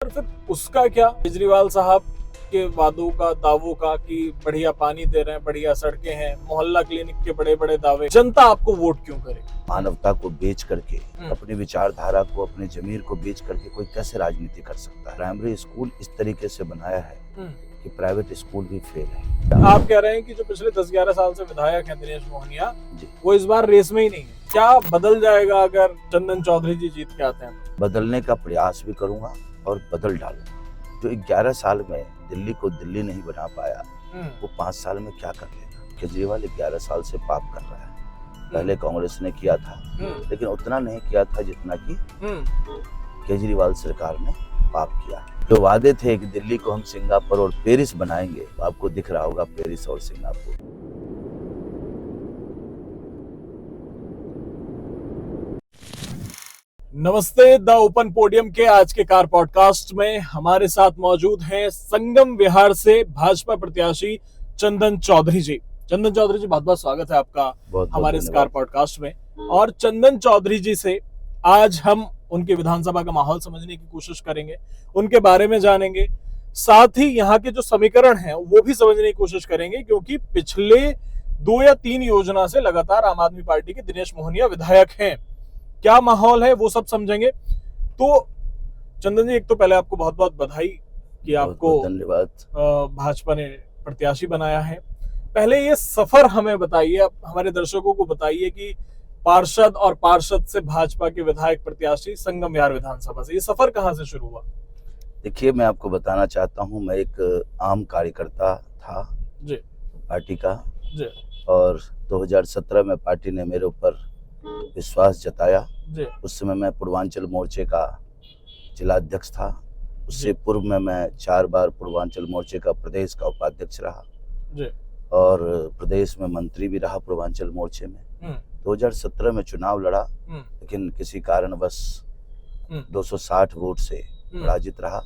पर फिर उसका क्या, केजरीवाल साहब के वादों का, दावों का कि बढ़िया पानी दे रहे हैं, बढ़िया सड़कें हैं, मोहल्ला क्लिनिक के बड़े बड़े दावे, जनता आपको वोट क्यों करे? मानवता को बेच करके, अपनी विचारधारा को, अपनी जमीर को बेच करके कोई कैसे राजनीति कर सकता है? प्राइमरी स्कूल इस तरीके से बनाया है कि प्राइवेट स्कूल भी फेल है। आप कह रहे हैं कि जो पिछले 10-11 साल से विधायक हैं दिनेश मोहनिया, वो इस बार रेस में ही नहीं है। क्या बदल जाएगा अगर चंदन चौधरी जी जीत के आते हैं? बदलने का प्रयास भी करूंगा और बदल डालूंगा। जो 11 साल में दिल्ली को दिल्ली नहीं बना पाया, वो 5 साल में क्या कर लेगा? केजरीवाल 11 साल से पाप कर रहा है। पहले कांग्रेस ने किया था, लेकिन उतना नहीं किया था जितना कि केजरीवाल सरकार ने पाप किया। जो वादे थे कि दिल्ली को हम सिंगापुर और पेरिस बनाएंगे, आपको दिख रहा होगा पेरिस और सिंगापुर। नमस्ते, द ओपन पोडियम के आज के कार पॉडकास्ट में हमारे साथ मौजूद हैं संगम विहार से भाजपा प्रत्याशी चंदन चौधरी जी। चंदन चौधरी जी, बहुत बहुत स्वागत है आपका हमारे इस कार पॉडकास्ट में। और चंदन चौधरी जी से आज हम उनके विधानसभा का माहौल समझने की कोशिश करेंगे, उनके बारे में जानेंगे, साथ ही यहाँ के जो समीकरण हैं वो भी समझने की कोशिश करेंगे, क्योंकि पिछले 2 या 3 योजना से लगातार आम आदमी पार्टी के दिनेश मोहनिया विधायक हैं। क्या माहौल है वो सब समझेंगे। तो चंदन जी, एक तो पहले आपको बहुत बहुत बधाई कि आपको धन्यवाद, भाजपा ने प्रत्याशी बनाया है। पहले ये सफर हमें बताइए, आप हमारे दर्शकों को बताइए कि पार्षद और पार्षद से भाजपा के विधायक प्रत्याशी संगम विहार विधानसभा से, ये सफर कहाँ से शुरू हुआ? देखिए, मैं आपको बताना चाहता हूँ, मैं एक आम कार्यकर्ता था जी पार्टी का जी। और 2017 में पार्टी ने मेरे ऊपर विश्वास जताया जी। उस समय मैं पूर्वांचल मोर्चे का जिला अध्यक्ष था। उससे पूर्व में मैं 4 बार पूर्वांचल मोर्चे का प्रदेश का उपाध्यक्ष रहा जी। और प्रदेश में मंत्री भी रहा पूर्वांचल मोर्चे में। 2017 में चुनाव लड़ा, लेकिन किसी कारणवश 260 वोट से पराजित रहा।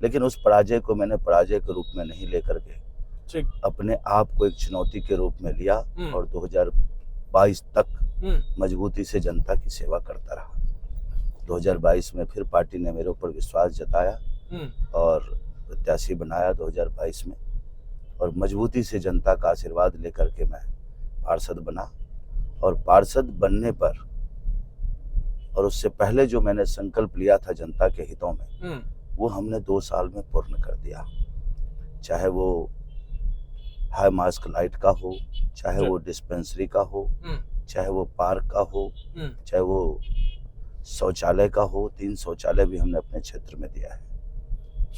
लेकिन उस पराजय को मैंने पराजय के रूप में नहीं लेकर के अपने आप को एक चुनौती के रूप में लिया और 2022 तक मजबूती से जनता की सेवा करता रहा। 2022 में फिर पार्टी ने मेरे ऊपर विश्वास जताया और प्रत्याशी बनाया 2022 में, और मजबूती से जनता का आशीर्वाद लेकर के मैं पार्षद बना। और पार्षद बनने पर और उससे पहले जो मैंने संकल्प लिया था जनता के हितों में, वो हमने 2 साल में पूर्ण कर दिया। चाहे वो हाई मास्क लाइट का हो, चाहे वो डिस्पेंसरी का हो, चाहे वो पार्क का हो, चाहे वो शौचालय का हो। 3 शौचालय भी हमने अपने क्षेत्र में दिया है।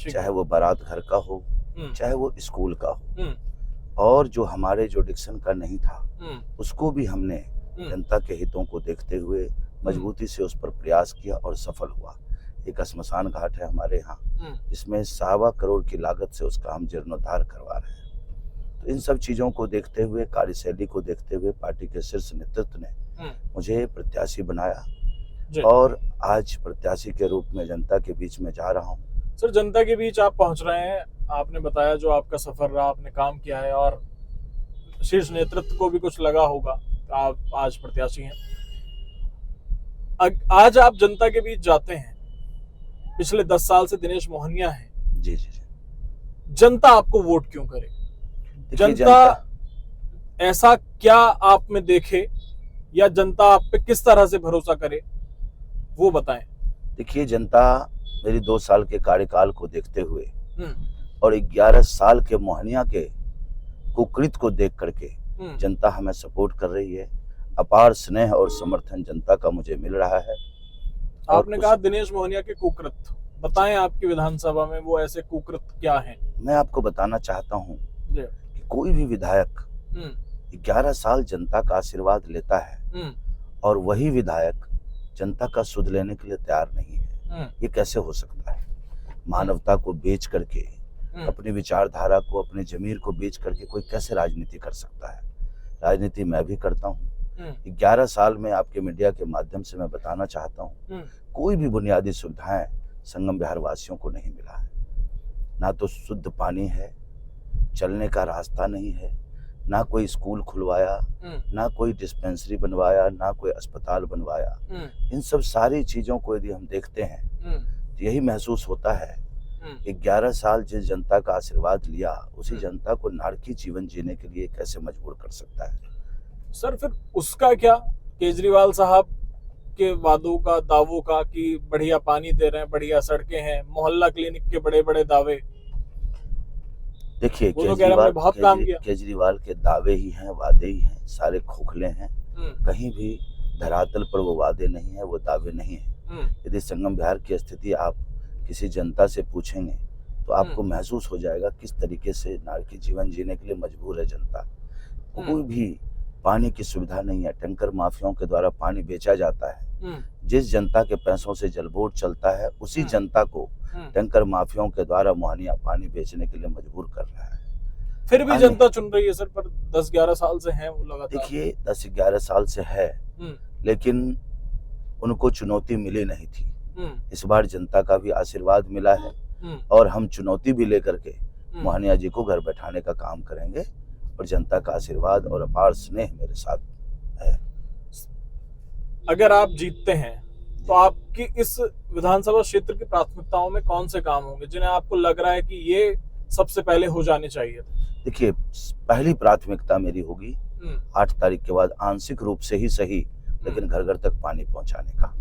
चाहे वो बारात घर का हो, चाहे वो स्कूल का हो। और जो हमारे जुडिक्शन का नहीं था, उसको भी हमने जनता के हितों को देखते हुए मजबूती से उस पर प्रयास किया और सफल हुआ। एक श्मशान घाट है हमारे यहाँ, जिसमें 1.25 करोड़ की लागत से उसका हम जीर्णोद्धार करवा रहे हैं। तो इन सब चीजों को देखते हुए, कार्यशैली को देखते हुए पार्टी के शीर्ष नेतृत्व ने मुझे प्रत्याशी बनाया और आज प्रत्याशी के रूप में जनता के बीच में जा रहा हूँ। सर, जनता के बीच आप पहुंच रहे हैं, आपने बताया जो आपका सफर रहा, आपने काम किया है और शीर्ष नेतृत्व को भी कुछ लगा होगा, आप आज प्रत्याशी हैं। आज आप जनता के बीच जाते हैं, पिछले 10 साल से दिनेश मोहनिया हैं। जी जी जी। जनता आपको वोट क्यों करे? जनता ऐसा क्या आप में देखे या जनता आप पे किस तरह से भरोसा करे, वो बताएं। देखिए, जनता मेरी 2 साल के कार्यकाल को देखते हुए और 11 साल के मोहनिया के कुकृत को देख करके जनता हमें सपोर्ट कर रही है। अपार स्नेह और समर्थन जनता का मुझे मिल रहा है। आपने कहा दिनेश मोहनिया के कुकृत, बताएं आपकी विधानसभा में वो ऐसे कुकृत क्या हैं? मैं आपको बताना चाहता हूँ कि कोई भी विधायक 11 साल जनता का आशीर्वाद लेता है और वही विधायक जनता का सुध लेने के लिए तैयार नहीं है, ये कैसे हो सकता है? मानवता को बेच करके, अपनी विचारधारा को, अपनी जमीर को बेच करके कोई कैसे राजनीति कर सकता है? राजनीति मैं भी करता हूँ। 11 साल में आपके मीडिया के माध्यम से मैं बताना चाहता हूँ, कोई भी बुनियादी सुविधाएं संगम विहार वासियों को नहीं मिला है। ना तो शुद्ध पानी है, चलने का रास्ता नहीं है, ना कोई स्कूल खुलवाया, ना कोई डिस्पेंसरी बनवाया, ना कोई अस्पताल बनवाया। इन सब सारी चीजों को यदि हम देखते हैं तो यही महसूस होता है कि 11 साल जिस जनता का आशीर्वाद लिया, उसी जनता को नारकी जीवन जीने के लिए कैसे मजबूर कर सकता है। सर फिर उसका क्या, केजरीवाल साहब के वादों का, दावों का कि बढ़िया पानी दे रहे हैं, बढ़िया सड़कें हैं, मोहल्ला क्लिनिक के बड़े बड़े दावे। देखिए, केजरीवाल के दावे ही हैं, वादे ही हैं, सारे खोखले हैं। कहीं भी धरातल पर वो वादे नहीं है, वो दावे नहीं है। यदि संगम विहार की स्थिति आप किसी जनता से पूछेंगे तो आपको महसूस हो जाएगा किस तरीके से नारकी जीवन जीने के लिए मजबूर है जनता। कोई भी पानी की सुविधा नहीं है, टैंकर माफियाओं के द्वारा पानी बेचा जाता है। जिस जनता के पैसों से जल बोर्ड चलता है, उसी जनता को टैंकर माफियाओं के द्वारा मुहैया पानी बेचने के लिए मजबूर कर रहा है। फिर भी जनता चुन रही है सर, पर 10-11 साल से है वो लगातार। देखिए, 10-11 साल से है, लेकिन उनको चुनौती मिली नहीं थी। इस बार जनता का भी आशीर्वाद मिला है और हम चुनौती भी लेकर के मोहनिया जी को घर बैठाने का काम करेंगे और जनता का आशीर्वाद और अपार स्नेह मेरे साथ है। अगर आप जीतते हैं तो आपकी इस विधानसभा क्षेत्र की प्राथमिकताओं में कौन से काम होंगे जिन्हें आपको लग रहा है कि ये सबसे पहले हो जाने चाहिए? देखिए, पहली प्राथमिकता मेरी होगी 8 तारीख के बाद आंशिक रूप से ही सही, लेकिन घर घर तक पानी पहुंचाने का।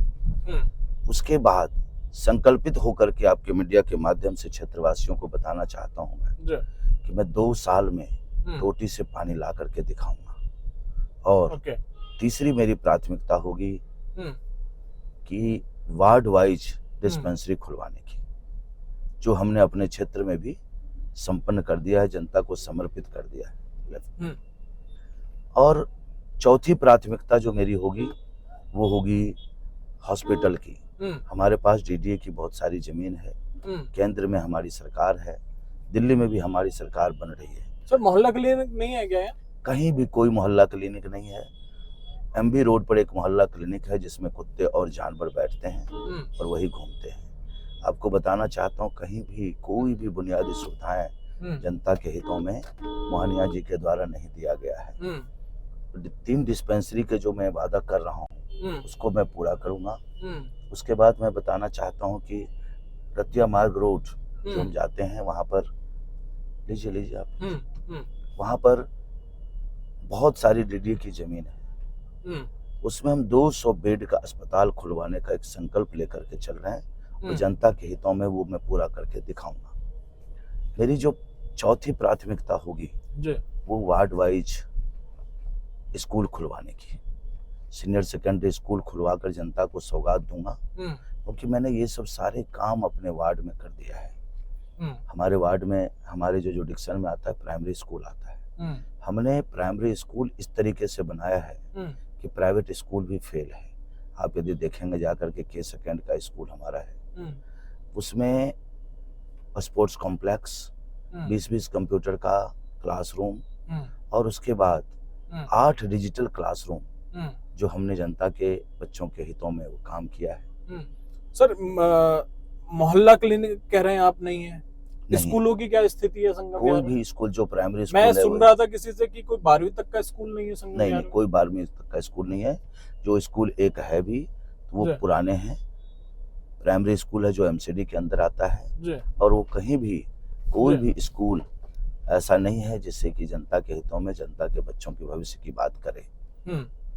उसके बाद संकल्पित होकर के आपके मीडिया के माध्यम से क्षेत्रवासियों को बताना चाहता हूं मैं कि मैं 2 साल में टोटी से पानी ला करके दिखाऊंगा। और तीसरी मेरी प्राथमिकता होगी कि वार्ड वाइज डिस्पेंसरी खुलवाने की, जो हमने अपने क्षेत्र में भी संपन्न कर दिया है, जनता को समर्पित कर दिया है। और चौथी प्राथमिकता जो मेरी होगी वो होगी हॉस्पिटल की। हमारे पास डीडीए की बहुत सारी जमीन है, केंद्र में हमारी सरकार है, दिल्ली में भी हमारी सरकार बन रही है। सर मोहल्ला क्लिनिक नहीं है क्या? कहीं भी कोई मोहल्ला क्लिनिक नहीं है। एमबी रोड पर एक मोहल्ला क्लिनिक है जिसमें कुत्ते और जानवर बैठते हैं और वही घूमते हैं। आपको बताना चाहता हूँ, कहीं भी कोई भी बुनियादी सुविधाएं जनता के हितों में मोहनिया जी के द्वारा नहीं दिया गया है। 3 डिस्पेंसरी के जो मैं वादा कर रहा हूँ उसको मैं पूरा करूंगा। उसके बाद मैं बताना चाहता हूँ कि रतिया मार्ग रोड जो हम जाते हैं वहां पर, लीजिए आप, वहां पर बहुत सारी डीडीए की जमीन है, उसमें हम 200 बेड का अस्पताल खुलवाने का एक संकल्प लेकर के चल रहे हैं और जनता के हितों में वो मैं पूरा करके दिखाऊंगा। मेरी जो चौथी प्राथमिकता होगी वो वार्ड वाइज स्कूल खुलवाने की, सीनियर सेकेंडरी स्कूल खुलवाकर जनता को सौगात दूंगा, क्योंकि मैंने ये सब सारे काम अपने वार्ड में कर दिया है। हमारे वार्ड में हमारे जो डिक्शन में आता है प्राइमरी स्कूल आता है। हमने प्राइमरी स्कूल इस तरीके से बनाया है कि प्राइवेट स्कूल भी फेल है। आप यदि देखेंगे जाकर के K2 का स्कूल हमारा है, उसमें स्पोर्ट्स कॉम्प्लेक्स, 20-20 कंप्यूटर का क्लासरूम और उसके बाद 8 डिजिटल क्लासरूम जो हमने जनता के बच्चों के हितों में वो काम किया है। सर मोहल्ला क्लिनिक कह रहे हैं आप, नहीं है? स्कूलों की क्या स्थिति है संगम? कोई भी स्कूल जो प्राइमरी स्कूल मैं सुन रहा था किसी से कि कोई 12वीं तक का स्कूल नहीं है संगम? नहीं, कोई 12वीं तक का स्कूल नहीं है। जो स्कूल एक है भी तो वो पुराने हैं। प्राइमरी स्कूल है जो एमसीडी के अंदर आता है और वो कहीं भी कोई भी स्कूल ऐसा नहीं है जिससे कि जनता के हितों में, जनता के बच्चों के भविष्य की बात करे।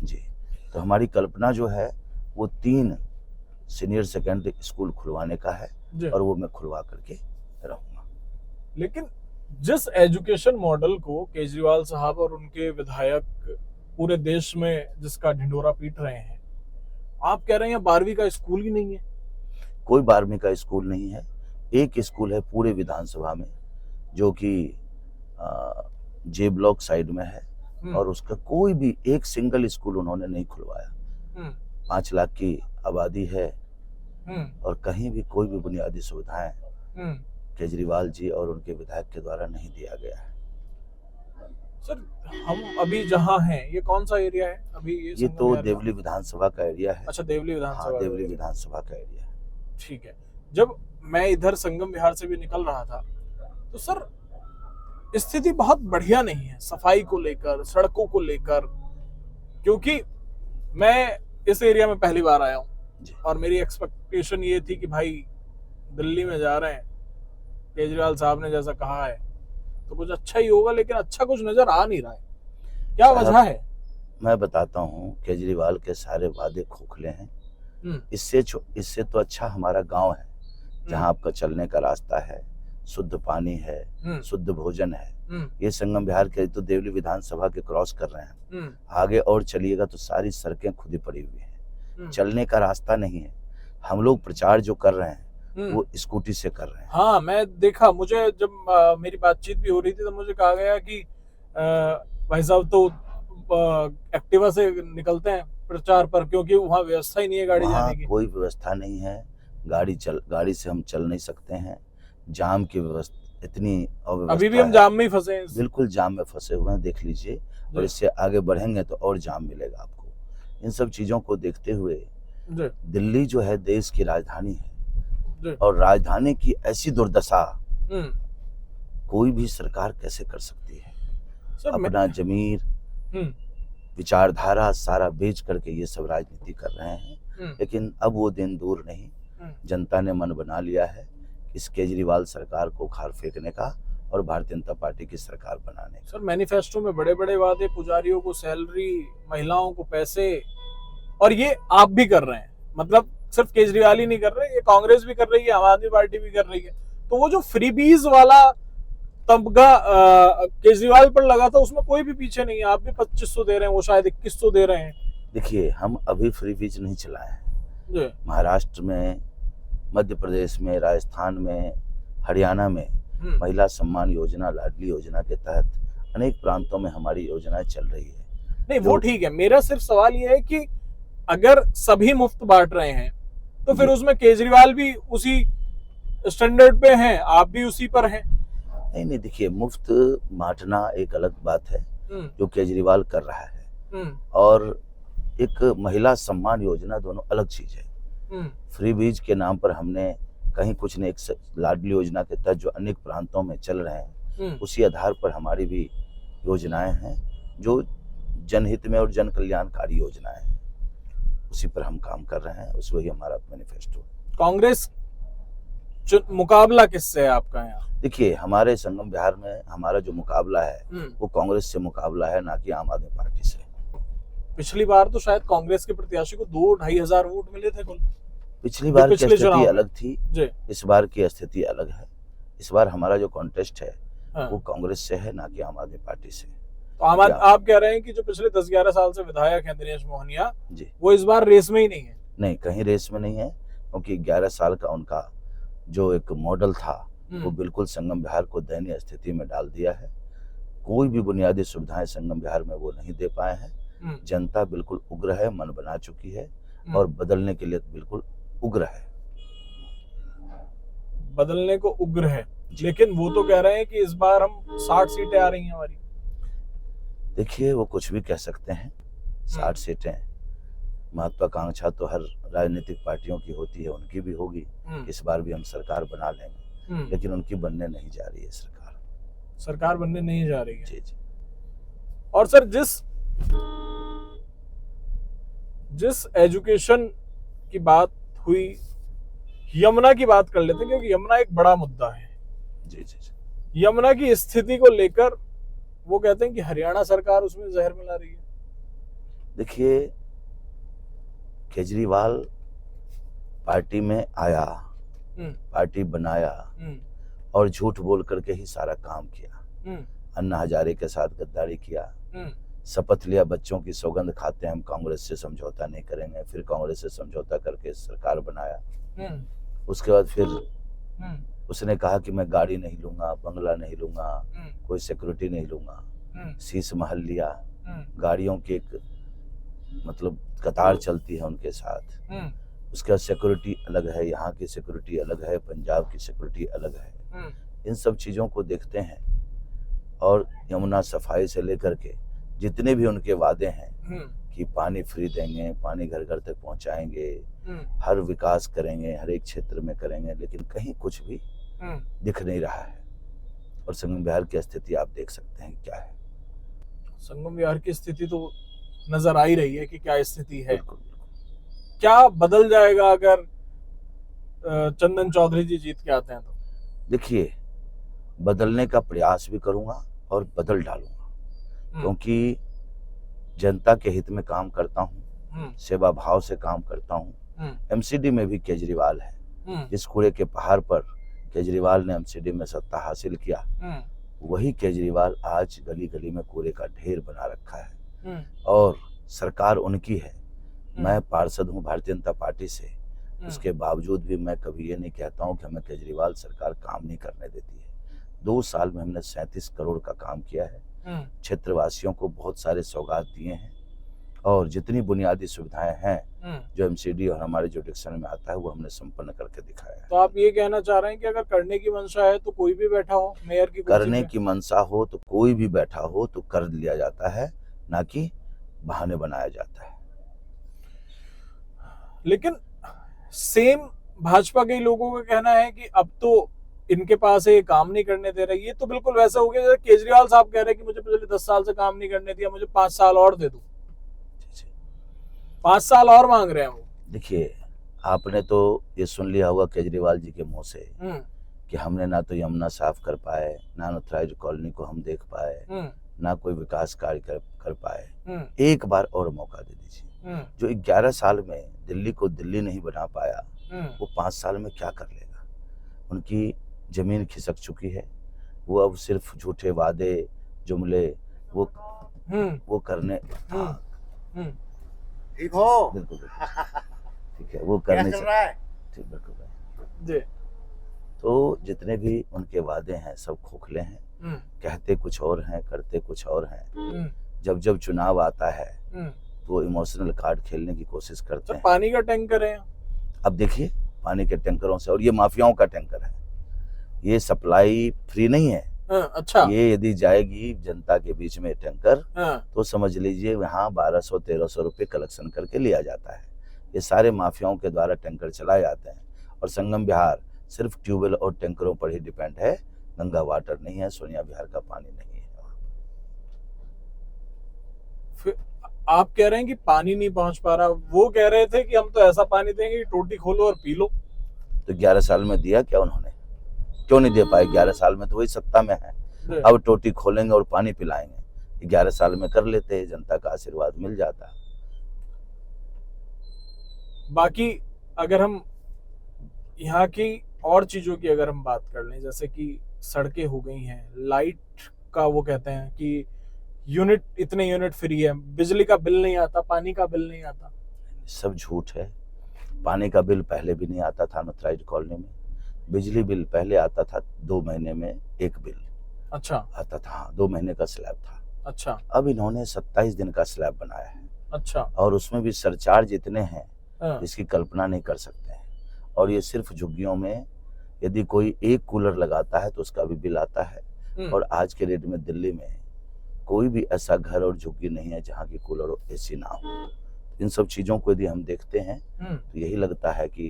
जी, तो हमारी कल्पना जो है वो 3 सीनियर सेकेंडरी स्कूल खुलवाने का है और वो मैं खुलवा करके रहूंगा। लेकिन जिस एजुकेशन मॉडल को केजरीवाल साहब और उनके विधायक पूरे देश में जिसका ढिंढोरा पीट रहे हैं, आप कह रहे हैं 12वीं का स्कूल ही नहीं है? कोई 12वीं का स्कूल नहीं है। एक स्कूल है पूरे विधानसभा में जो कि जे ब्लॉक साइड में है और उसका कोई भी एक सिंगल स्कूल उन्होंने नहीं खुलवाया। 5 लाख की आबादी है और कहीं भी कोई भी बुनियादी सुविधाएं केजरीवाल जी और उनके विधायक के द्वारा नहीं दिया गया है। सर हम अभी जहां हैं ये कौन सा एरिया है अभी? ये तो देवली विधानसभा का एरिया है। अच्छा, देवली विधानसभा। हाँ, देवली विधानसभा का एरिया है। ठीक है। जब मैं इधर संगम विहार से भी निकल रहा था तो सर स्थिति बहुत बढ़िया नहीं है सफाई को लेकर, सड़कों को लेकर, क्योंकि मैं इस एरिया में पहली बार आया हूँ और मेरी एक्सपेक्टेशन ये थी कि भाई दिल्ली में जा रहे हैं, केजरीवाल साहब ने जैसा कहा है तो कुछ अच्छा ही होगा, लेकिन अच्छा कुछ नजर आ नहीं रहा है। क्या वजह है? मैं बताता हूँ, केजरीवाल के सारे वादे खोखले हैं। इससे तो अच्छा हमारा गांव है, जहां आपका चलने का रास्ता है, शुद्ध पानी है, शुद्ध भोजन है। ये संगम विहार के तो देवली विधानसभा के क्रॉस कर रहे हैं, आगे और चलिएगा तो सारी सड़कें खुदी पड़ी हुई हैं, चलने का रास्ता नहीं है। हम लोग प्रचार जो कर रहे हैं वो स्कूटी से कर रहे हैं। हाँ, मैं देखा, मुझे जब मेरी बातचीत भी हो रही थी तो मुझे कहा गया कि भाई साहब तो एक्टिवा से निकलते हैं प्रचार पर, क्योंकि वहाँ व्यवस्था ही नहीं है गाड़ी जाने की। कोई व्यवस्था नहीं है, गाड़ी से हम चल नहीं सकते हैं। जाम की व्यवस्था इतनी अव्यवस्था, अभी भी हम जाम में ही फंसे हैं। बिल्कुल जाम में फंसे हुए हैं, देख लीजिए। और इससे आगे बढ़ेंगे तो और जाम मिलेगा आपको। इन सब चीजों को देखते हुए दिल्ली जो है देश की राजधानी है, और राजधानी की ऐसी दुर्दशा कोई भी सरकार कैसे कर सकती है? अपना जमीर, विचारधारा सारा बेच करके ये सब राजनीति कर रहे हैं। लेकिन अब वो दिन दूर नहीं, जनता ने मन बना लिया है इस केजरीवाल सरकार को उखाड़ फेंकने का और भारतीय जनता पार्टी की सरकार बनाने का। सर, मैनिफेस्टो में बड़े बड़े वादे, पुजारियों को सैलरी, महिलाओं को पैसे, और ये आप भी कर रहे हैं। मतलब सिर्फ केजरीवाल ही नहीं कर रहे, ये कांग्रेस भी कर रही है, आम आदमी पार्टी भी कर रही है। तो वो जो फ्रीबीज वाला तबका केजरीवाल पर लगा था, उसमें कोई भी पीछे नहीं है। आप भी 2500 दे रहे हैं, वो शायद 2100 दे रहे हैं। देखिए, हम अभी फ्रीबीज नहीं चलाए हैं। महाराष्ट्र में, मध्य प्रदेश में, राजस्थान में, हरियाणा में महिला सम्मान योजना, लाडली योजना के तहत अनेक प्रांतों में हमारी योजनाएं चल रही है। नहीं, वो ठीक है। मेरा सिर्फ सवाल ये है कि अगर सभी मुफ्त बांट रहे हैं तो फिर उसमें केजरीवाल भी उसी स्टैंडर्ड पे हैं, आप भी उसी पर हैं। नहीं, देखिए, मुफ्त बांटना एक अलग बात है जो केजरीवाल कर रहा है, और एक महिला सम्मान योजना दोनों अलग चीज है। फ्रीबीज के नाम पर हमने कहीं कुछ नहीं, एक लाडली योजना के तहत जो अनेक प्रांतों में चल रहे हैं, उसी आधार पर हमारी भी योजनाएं हैं जो जनहित में और जन कल्याणकारी योजनाएं हैं, उसी पर हम काम कर रहे हैं। उस वही हमारा मैनिफेस्टो। कांग्रेस मुकाबला किससे है आपका यहाँ? देखिए, हमारे संगम विहार में हमारा जो मुकाबला है वो कांग्रेस से मुकाबला है, ना कि आम आदमी पार्टी से। पिछली बार तो शायद कांग्रेस के प्रत्याशी को 2-2.5 हजार वोट मिले थे कुल। पिछली बार की स्थिति अलग थी, इस बार की स्थिति अलग है। इस बार हमारा जो कॉन्टेस्ट है वो कांग्रेस से है, ना कि आम आदमी पार्टी से। तो आप कह रहे हैं कि जो पिछले 10-11 साल से विधायक हैं दिनेश मोहनिया जी, वो इस बार रेस में ही नहीं है? नहीं, कहीं रेस में नहीं है, क्योंकि 11 साल का उनका जो एक मॉडल था वो बिल्कुल संगम विहार को दयनीय स्थिति में डाल दिया है। कोई भी बुनियादी सुविधाएं संगम विहार में वो नहीं दे पाए हैं। जनता बिल्कुल उग्र है, मन बना चुकी है, और बदलने के लिए बिल्कुल उग्र है। बदलने को उग्र है, लेकिन वो तो कह रहे हैं कि इस बार हम 60 सीटें आ रही हैं हमारी। देखिए, वो कुछ भी कह सकते हैं। 60 सीटें, महत्वाकांक्षा तो हर राजनीतिक पार्टियों की होती है, उनकी भी होगी। इस बार भी हम सरकार बना लेंगे, लेकिन उनकी बनने नहीं जा रही है सरकार बनने नहीं जा रही है। जी। और सर, जिस एजुकेशन की बात हुई, यमुना की बात कर लेते हैं, क्योंकि यमुना एक बड़ा मुद्दा है। जी। यमुना की स्थिति को लेकर वो कहते हैं कि हरियाणा सरकार उसमें जहर मिला रही है। देखिए, केजरीवाल पार्टी में आया, पार्टी बनाया और झूठ बोल करके ही सारा काम किया। अन्ना हजारे के साथ गद्दारी किया, शपथ लिया, बच्चों की सौगंध खाते हैं हम कांग्रेस से समझौता नहीं करेंगे, फिर कांग्रेस से समझौता करके सरकार बनाया। उसके बाद फिर उसने कहा कि मैं गाड़ी नहीं लूंगा, बंगला नहीं लूंगा, कोई सिक्योरिटी नहीं लूंगा। शीश महल लिया, गाड़ियों की एक मतलब कतार चलती है उनके साथ। उसका सिक्योरिटी अलग है, यहाँ की सिक्योरिटी अलग है, पंजाब की सिक्योरिटी अलग है। इन सब चीजों को देखते हैं, और यमुना सफाई से लेकर के जितने भी उनके वादे हैं कि पानी फ्री देंगे, पानी घर घर तक पहुंचाएंगे, हर विकास करेंगे, हर एक क्षेत्र में करेंगे, लेकिन कहीं कुछ भी दिख नहीं रहा है। और संगम विहार की स्थिति आप देख सकते हैं क्या है। संगम विहार की स्थिति तो नजर आ ही रही है कि क्या स्थिति है। क्या बदल जाएगा अगर चंदन चौधरी जी जीत के आते हैं तो? देखिए, बदलने का प्रयास भी करूंगा और बदल डालूंगा, क्योंकि जनता के हित में काम करता हूँ, सेवा भाव से काम करता हूँ। एमसीडी में भी केजरीवाल है। जिस कूड़े के पहाड़ पर केजरीवाल ने एमसीडी में सत्ता हासिल किया, वही केजरीवाल आज गली गली में कूड़े का ढेर बना रखा है। और सरकार उनकी है। मैं पार्षद हूँ भारतीय जनता पार्टी से, उसके बावजूद भी मैं कभी ये नहीं कहता हूँ कि हमें केजरीवाल सरकार काम नहीं करने देती है। 2 साल में हमने 37 करोड़ का काम किया है। क्षेत्रवासियों को बहुत सारे सौगात दिए हैं और जितनी बुनियादी सुविधाएं हैं जो एमसीडी और हमारे जुडिक्शन में आता है वो हमने संपन्न करके दिखाया है। तो आप ये कहना चाह रहे हैं कि अगर करने की मंशा है तो कोई भी बैठा हो मेयर की करने की मंशा हो तो कोई भी बैठा हो तो कर लिया जाता है, ना कि बहाने बनाया जाता है। लेकिन सेम भाजपा के लोगों का कहना है कि अब तो इनके पास ये काम नहीं करने दे रही। ये तो बिल्कुल वैसा हो गया जैसे केजरीवाल साहब कह रहे हैं कि मुझे पिछले 10 साल से काम नहीं करने दिया, मुझे 5 साल और दे दो। 5 साल और मांग रहे हैं वो। देखिए, आपने तो ये सुन लिया होगा केजरीवाल जी के मुंह से कि हमने ना तो यमुना साफ कर पाए, ना अनऑथराइज्ड कॉलोनी को हम देख पाए, ना कोई विकास कार्य कर पाए। एक बार और मौका दे दीजिए। जो 11 साल में दिल्ली को दिल्ली नहीं बना पाया, वो 5 साल में क्या कर लेगा? उनकी जमीन खिसक चुकी है। वो अब सिर्फ झूठे वादे, जुमले वो करने। ठीक हो? बिल्कुल ठीक है, वो करने से ठीक। बिल्कुल। तो जितने भी उनके वादे हैं सब खोखले हैं। कहते कुछ और हैं, करते कुछ और हैं। जब जब चुनाव आता है तो वो इमोशनल कार्ड खेलने की कोशिश करते हैं। पानी का टैंकर है। अब देखिए, पानी के टैंकरों से, और ये माफियाओं का टैंकर है। ये सप्लाई फ्री नहीं है। अच्छा। ये यदि जाएगी जनता के बीच में टैंकर, तो समझ लीजिए यहाँ 1200-1300 रुपए कलेक्शन करके लिया जाता है। ये सारे माफियाओं के द्वारा टैंकर चलाए जाते हैं। और संगम विहार सिर्फ ट्यूबवेल और टैंकरों पर ही डिपेंड है। गंगा वाटर नहीं है, सोनिया विहार का पानी नहीं है। फिर आप कह रहे हैं कि पानी नहीं पहुंच पा रहा। वो कह रहे थे कि हम तो ऐसा पानी देंगे कि टोटी खोलो और पी लो। तो 11 साल में दिया क्या उन्होंने? क्यों नहीं दे पाए? 11 साल में तो वही सत्ता में है। अब टोटी खोलेंगे और पानी पिलाएंगे। 11 साल में कर लेते हैं, जनता का आशीर्वाद मिल जाता। बाकी अगर हम यहाँ की और चीजों की अगर हम बात कर लें, जैसे कि सड़कें हो गई हैं, लाइट का वो कहते हैं कि यूनिट, इतने यूनिट फ्री है, बिजली का बिल नहीं आता, पानी का बिल नहीं आता। सब झूठ है। पानी का बिल पहले भी नहीं आता था अनऑथराइज्ड कॉलोनी में। बिजली बिल पहले आता था 2 महीने में एक बिल। अच्छा। आता था, 2 महीने का स्लैब था। अच्छा। अब इन्होंने 27 दिन का स्लैब बनाया है। अच्छा। और उसमें भी सरचार्ज इतने हैं जिसकी कल्पना नहीं कर सकते हैं। और ये सिर्फ झुग्गियों में यदि कोई एक कूलर लगाता है तो उसका भी बिल आता है। और आज के डेट में दिल्ली में कोई भी ऐसा घर और झुग्गी नहीं है जहाँ की कूलर और एसी ना हो। इन सब चीजों को यदि हम देखते हैं तो यही लगता है कि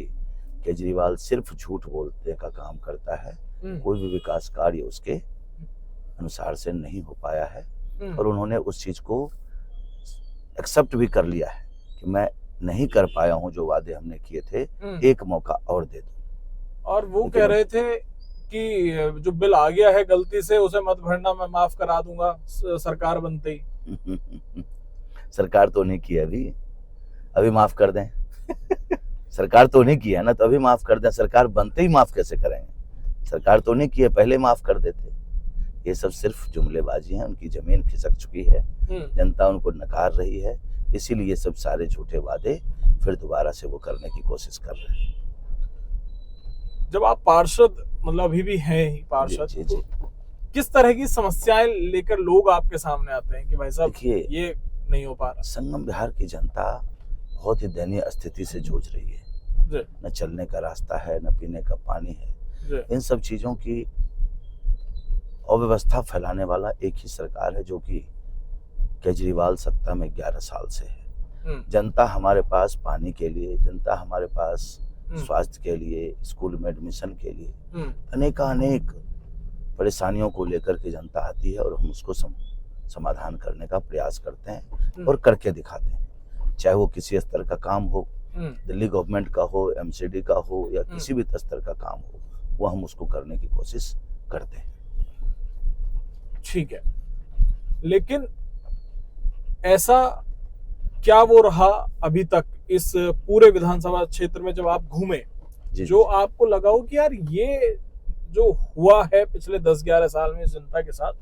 केजरीवाल सिर्फ झूठ बोलने का काम करता है। कोई भी विकास कार्य उसके अनुसार से नहीं हो पाया है। और उन्होंने उस चीज को एक्सेप्ट भी कर लिया है कि मैं नहीं कर पाया हूं जो वादे हमने किए थे, एक मौका और दे दो। और वो कह रहे थे कि जो बिल आ गया है गलती से उसे मत भरना, मैं माफ करा दूंगा सरकार बनते ही। सरकार तो नहीं की अभी माफ कर दें। सरकार तो नहीं की है ना, तो अभी माफ कर दें। सरकार बनते ही माफ कैसे करेंगे? सरकार तो नहीं की है, पहले माफ कर देते। ये सब सिर्फ जुमलेबाजी है। उनकी जमीन खिसक चुकी है, जनता उनको नकार रही है, इसीलिए सब सारे झूठे वादे फिर दोबारा से वो करने की कोशिश कर रहे हैं। जब आप पार्षद, मतलब अभी भी हैं ही पार्षद, जी। किस तरह की समस्याएं लेकर लोग आपके सामने आते हैं कि भाई साहब ये नहीं हो पा रहा? संगम विहार की जनता बहुत ही दयनीय स्थिति से जूझ रही है। न चलने का रास्ता है, न पीने का पानी है। इन सब चीजों की अव्यवस्था फैलाने वाला एक ही सरकार है, जो कि केजरीवाल सत्ता में 11 साल से है। जनता हमारे पास पानी के लिए, जनता हमारे पास स्वास्थ्य के लिए, स्कूल में एडमिशन के लिए अनेक परेशानियों को लेकर के जनता आती है और हम उसको समाधान करने का प्रयास करते हैं और करके दिखाते हैं। चाहे वो किसी स्तर का काम हो, दिल्ली गवर्नमेंट का हो, एमसीडी का हो या किसी भी स्तर का काम हो, वो हम उसको करने की कोशिश करते हैं। ठीक है, लेकिन ऐसा क्या वो रहा अभी तक इस पूरे विधानसभा क्षेत्र में जब आप घूमे, जो आपको लगा हो कि यार ये जो हुआ है पिछले 10-11 साल में जनता के साथ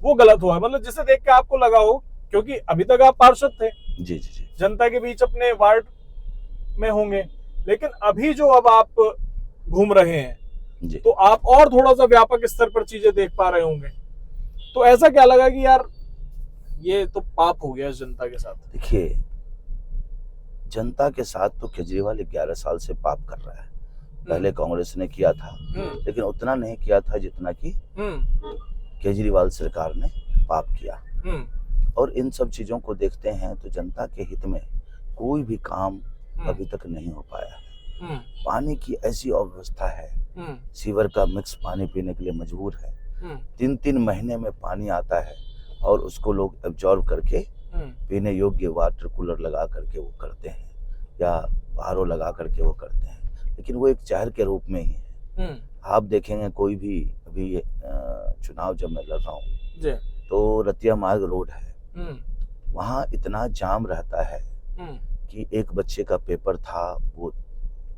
वो गलत हुआ है, मतलब जिसे देख के आपको लगा हो, क्योंकि अभी तक आप पार्षद थे, जी जी जी, जनता के बीच अपने वार्ड में होंगे, लेकिन अभी जो अब आप घूम रहे हैं जी, तो आप और थोड़ा सा व्यापक स्तर पर चीजें देख पा रहे होंगे, तो ऐसा क्या लगा कि यार ये तो पाप हो गया जनता के साथ? देखिए, जनता के साथ तो केजरीवाल 11 साल से पाप कर रहा है। पहले कांग्रेस ने किया था, लेकिन उतना नहीं किया था जितना कि केजरीवाल सरकार ने पाप किया। और इन सब चीजों को देखते हैं तो जनता के हित में कोई भी काम अभी तक नहीं हो पाया है। पानी की ऐसी अवस्था है, सीवर का मिक्स पानी पीने के लिए मजबूर है। 3-3 महीने में पानी आता है और उसको लोग एब्जॉर्ब करके पीने योग्य वाटर कूलर लगा करके वो करते हैं या आरओ लगा करके वो करते हैं, लेकिन वो एक जहर के रूप में ही है। आप देखेंगे कोई भी, अभी चुनाव जब मैं लड़ रहा हूँ तो रतिया मार्ग रोड है, वहाँ इतना जाम रहता है कि एक बच्चे का पेपर था, वो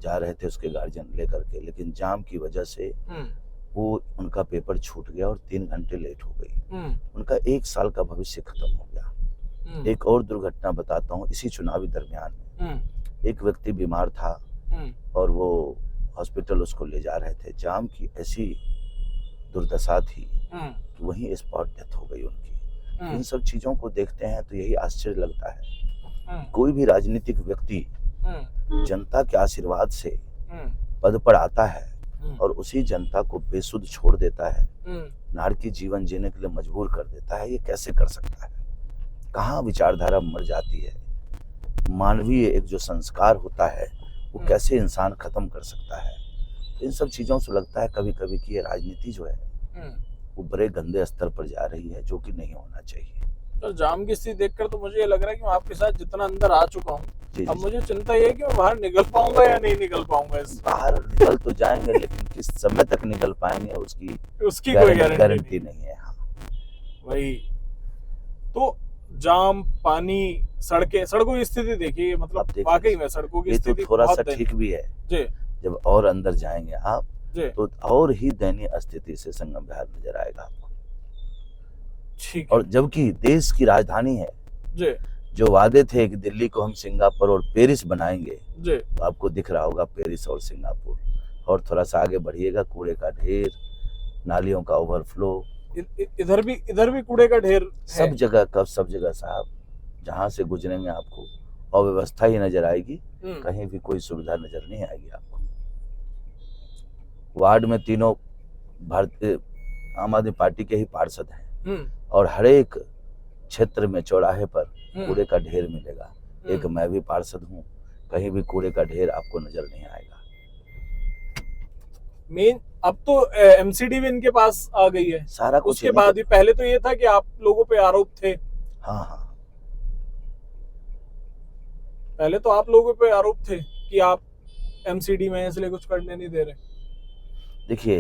जा रहे थे उसके गार्जियन लेकर के, लेकिन जाम की वजह से वो उनका पेपर छूट गया और 3 घंटे लेट हो गई। उनका 1 साल का भविष्य खत्म हो गया। एक और दुर्घटना बताता हूँ, इसी चुनावी दरमियान में एक व्यक्ति बीमार था और वो हॉस्पिटल उसको ले जा रहे थे, जाम की ऐसी दुर्दशा थी कि वहीं स्पॉट डेथ हो गई उनकी। इन सब चीजों को देखते हैं तो यही आश्चर्य लगता है, कोई भी राजनीतिक व्यक्ति जनता के आशीर्वाद से पद पर आता है और उसी जनता को बेसुध छोड़ देता है, नारकी जीवन जीने के लिए मजबूर कर देता है। ये कैसे कर सकता है? कहाँ विचारधारा मर जाती है? मानवीय एक जो संस्कार होता है वो कैसे इंसान खत्म कर सकता है? इन सब चीजों से लगता है कभी कभी कि ये राजनीति जो है वो बड़े गंदे स्तर पर जा रही है, जो कि नहीं होना चाहिए। तो जाम की स्थिति देखकर तो मुझे ये लग रहा है कि मैं आपके साथ जितना अंदर आ चुका हूँ, अब मुझे चिंता ये है कि मैं बाहर निकल पाऊंगा या नहीं निकल पाऊंगा। बाहर निकल तो जाएंगे, लेकिन किस समय तक निकल पाएंगे उसकी कोई गारंटी नहीं है। हाँ, वही तो जाम, पानी, सड़कों की स्थिति देखिए, मतलब वाकई में सड़कों की स्थिति तो थोड़ा सा ठीक भी है जी। जब और अंदर जाएंगे आप तो और ही दयनीय स्थिति से संगम विहार नजर आएगा आपको। ठीक। और जबकि देश की राजधानी है जी, जो वादे थे कि दिल्ली को हम सिंगापुर और पेरिस बनाएंगे जी, तो आपको दिख रहा होगा पेरिस और सिंगापुर। और थोड़ा सा आगे बढ़िएगा, कूड़े का ढेर, नालियों का ओवरफ्लो, इधर भी कूड़े का ढेर, सब जगह साहब, जहां से गुजरेंगे आपको अव्यवस्था ही नजर आएगी, कहीं भी कोई सुविधा नजर नहीं आएगी आपको। वार्ड में तीनों भारतीय आम आदमी पार्टी के ही पार्षद हैं और हर एक क्षेत्र में चौराहे पर कूड़े का ढेर मिलेगा। एक मैं भी पार्षद हूँ, कहीं भी कूड़े का ढेर आपको नजर नहीं आएगा। मेन अब तो एमसीडी भी इनके पास आ गई है सारा कुछ। उसके बाद भी पहले तो ये था कि आप लोगों पे आरोप थे। हाँ, पहले तो आप लोगों पे आरोप थे कि आप एमसीडी में इसलिए कुछ करने नहीं दे रहे। देखिए,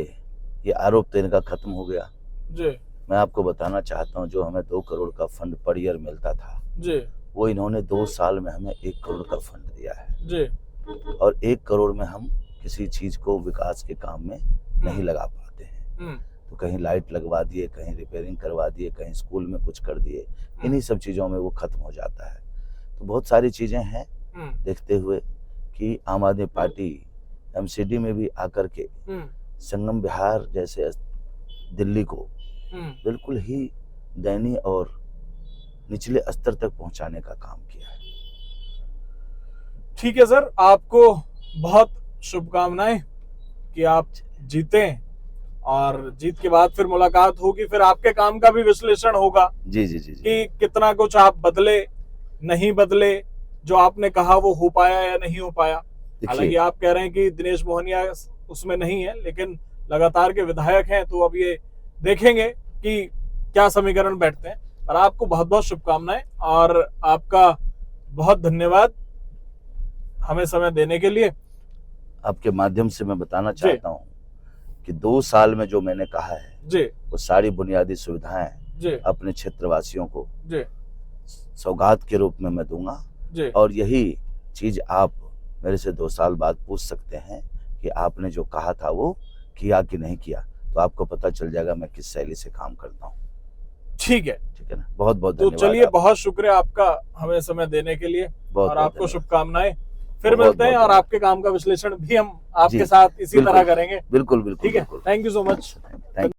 ये आरोप तो इनका खत्म हो गया जी। मैं आपको बताना चाहता हूँ, जो हमें 2 करोड़ का फंड पर ईयर मिलता था जी, वो इन्होंने 2 साल में हमें 1 करोड़ का फंड दिया है जी। और 1 करोड़ में हम किसी चीज को विकास के काम में नहीं लगा पाते हैं। तो कहीं लाइट लगवा दिए, कहीं रिपेयरिंग करवा दिए, कहीं स्कूल में कुछ कर दिए, इन्हीं सब चीजों में वो खत्म हो जाता है। तो बहुत सारी चीजें हैं, देखते हुए कि आम आदमी पार्टी एमसीडी में भी आकर के संगम विहार जैसे दिल्ली को बिल्कुल ही दयनीय और निचले स्तर तक पहुंचाने का काम किया है। ठीक है सर, आपको बहुत शुभकामनाएं कि आप जीतें और जीत के बाद फिर मुलाकात होगी, फिर आपके काम का भी विश्लेषण होगा जी जी जी, कि कितना कुछ आप बदले नहीं बदले, जो आपने कहा वो हो पाया या नहीं हो पाया। हालांकि आप कह रहे हैं कि दिनेश मोहनिया उसमें नहीं है, लेकिन लगातार के विधायक हैं, तो अब ये देखेंगे कि क्या समीकरण बैठते हैं। और आपको बहुत बहुत शुभकामनाएं और आपका बहुत धन्यवाद हमें समय देने के लिए। आपके माध्यम से मैं बताना चाहता हूँ कि 2 साल में जो मैंने कहा है जी वो सारी बुनियादी सुविधाएं जी अपने क्षेत्रवासियों को जी सौगात के रूप में मैं दूंगा। जी और यही चीज आप मेरे से 2 साल बाद पूछ सकते हैं कि आपने जो कहा था वो किया कि नहीं किया, तो आपको पता चल जाएगा मैं किस शैली से काम करता हूँ। ठीक है ना, बहुत बहुत तो धन्यवाद। चलिए, बहुत शुक्रिया आपका हमें समय देने के लिए, बहुत और बहुत आपको धन्यवाद। शुभकामनाएं। फिर बहुत मिलते हैं बहुत और आपके काम का विश्लेषण भी हम आपके जी, साथ इसी बिल्कुल, तरह करेंगे। बिल्कुल बिल्कुल ठीक है, बिल्कुल। Thank you so much. Thank